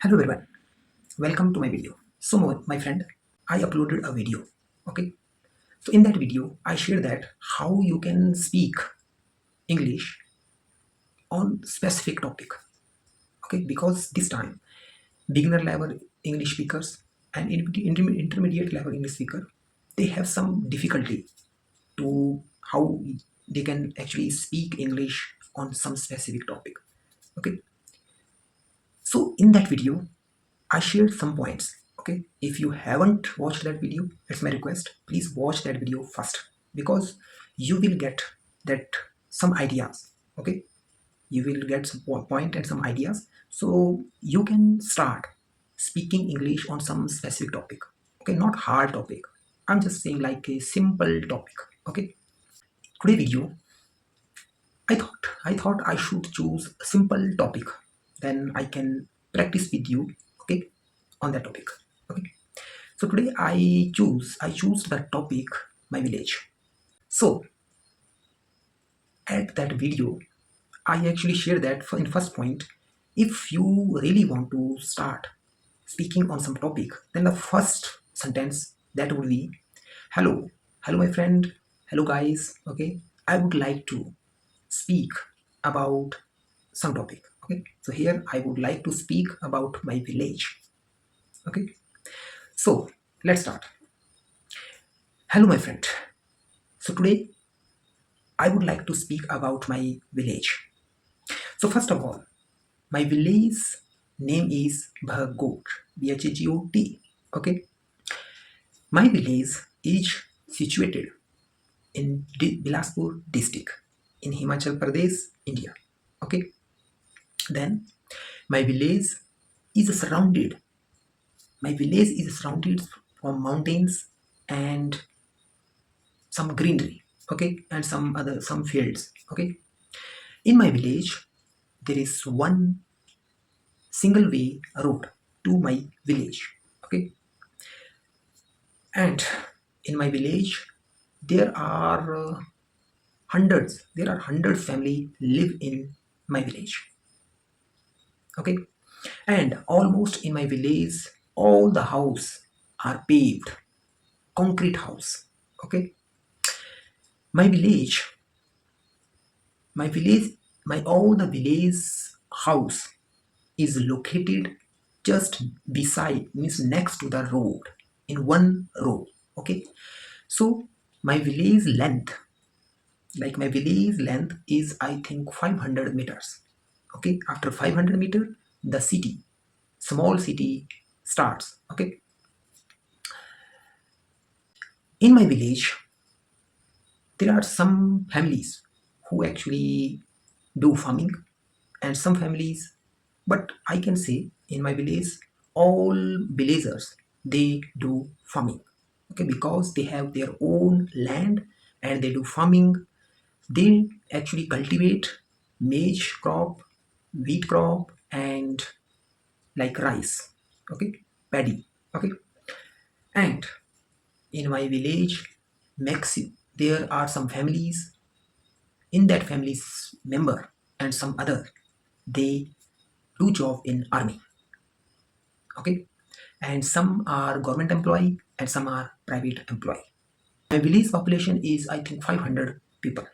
Hello everyone, welcome to my video. My friend, I uploaded a video. Okay, so in that video, I shared that how you can speak English on specific topic. Okay, because this time beginner level English speakers and intermediate level English speaker they have some difficulty to how they can actually speak English on some specific topic. Okay, so in that video, I shared some points. Okay, if you haven't watched that video, it's my request. Please watch that video first because you will get that some ideas. Okay, you will get some point and some ideas, so you can start speaking English on some specific topic. Okay, not hard topic. I'm just saying like a simple topic. Okay, today video, I thought I should choose a simple topic. Then I can practice with you. Okay, on that topic. Okay. So today I choose the topic my village. So at that video, I actually share that in first point, if you really want to start speaking on some topic, then the first sentence that would be, hello, hello my friend, hello guys. Okay, I would like to speak about some topic. Okay, so here I would like to speak about my village. Okay, so let's start. Hello my friend. So today I would like to speak about my village. So first of all, my village name is Bhagot, Bhagot. Okay, my village is situated in Bilaspur district in Himachal Pradesh, India. Okay, then my village is surrounded. My village is surrounded from mountains and some greenery. Okay, and some fields. Okay, in my village there is one single way road to my village. Okay, and in my village there are hundreds family live in my village. Okay, and almost in my village all the house are paved concrete house. Okay, my village my village my all the village house is located just beside, means next to the road, in one row. Okay, so my village length, like my village length is I think 500 meters. Okay, after 500 meter the city, small city starts. Okay, in my village there are some families who actually do farming and some families, but I can say in my village all villagers they do farming. Okay, because they have their own land and they do farming. They actually cultivate maize crop, wheat crop, and like rice. Okay, paddy. Okay, and in my village there are some families, in that family's member and some other, they do job in army. Okay, and some are government employee and some are private employee. My village population is I think 500 people.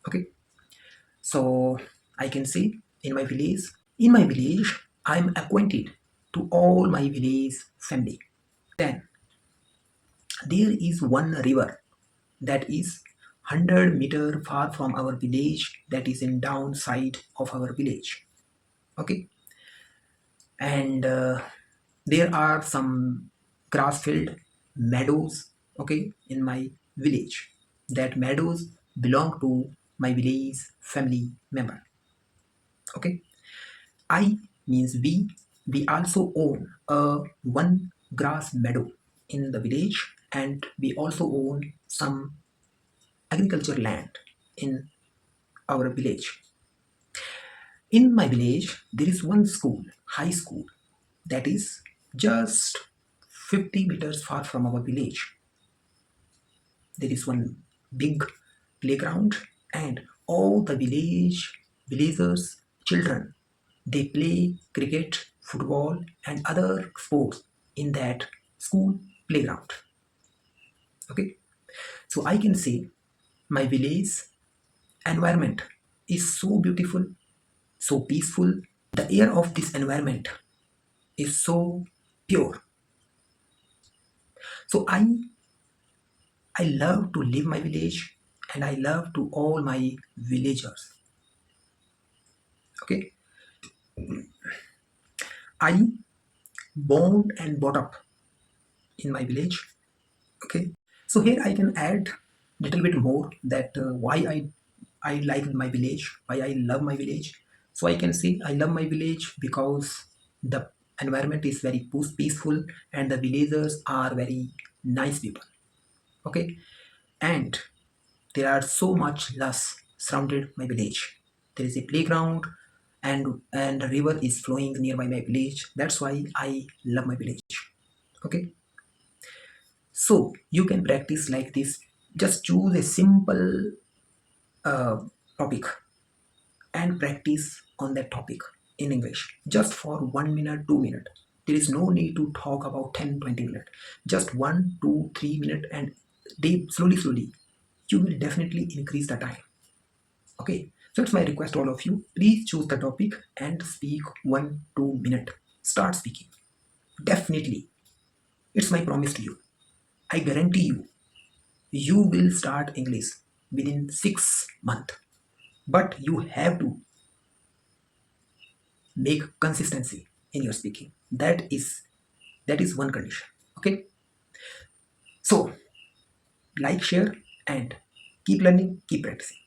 Okay, so I can say in my village I'm acquainted to all my village family. Then there is one river that is 100-meter far from our village, that is in downside of our village. Okay, and there are some grass filled meadows. Okay, in my village, that meadows belong to my village family member. Okay, I means we also own a one grass meadow in the village, and we also own some agriculture land in our village. In my village there is one school, high school, that is just 50 meters far from our village. There is one big playground, and all the villagers children they play cricket football, and other sports in that school playground. Okay, so I can say my village environment is so beautiful, so peaceful. The air of this environment is so pure. So I love to live my village and I love to all my villagers. Okay, I born and brought up in my village. Okay, so here I can add little bit more that why I like my village, why I love my village. So I can say I love my village because the environment is very peaceful and the villagers are very nice people. Okay, and there are so much less surrounded my village. There is a playground and a river is flowing nearby my village. That's why I love my village. Okay, so you can practice like this. Just choose a simple uh, topic and practice on that topic in English just for 1 minute, 2 minutes. There is no need to talk about 10, 20 minutes. Just 1, 2, 3 minutes and slowly, you will definitely increase the time. Okay. So it's my request to all of you. Please choose the topic and speak 1, 2 minutes. Start speaking. Definitely. It's my promise to you. I guarantee you, you will start English within 6 months. But you have to make consistency in your speaking. That is one condition. Okay, so like, share, and keep learning, keep practicing.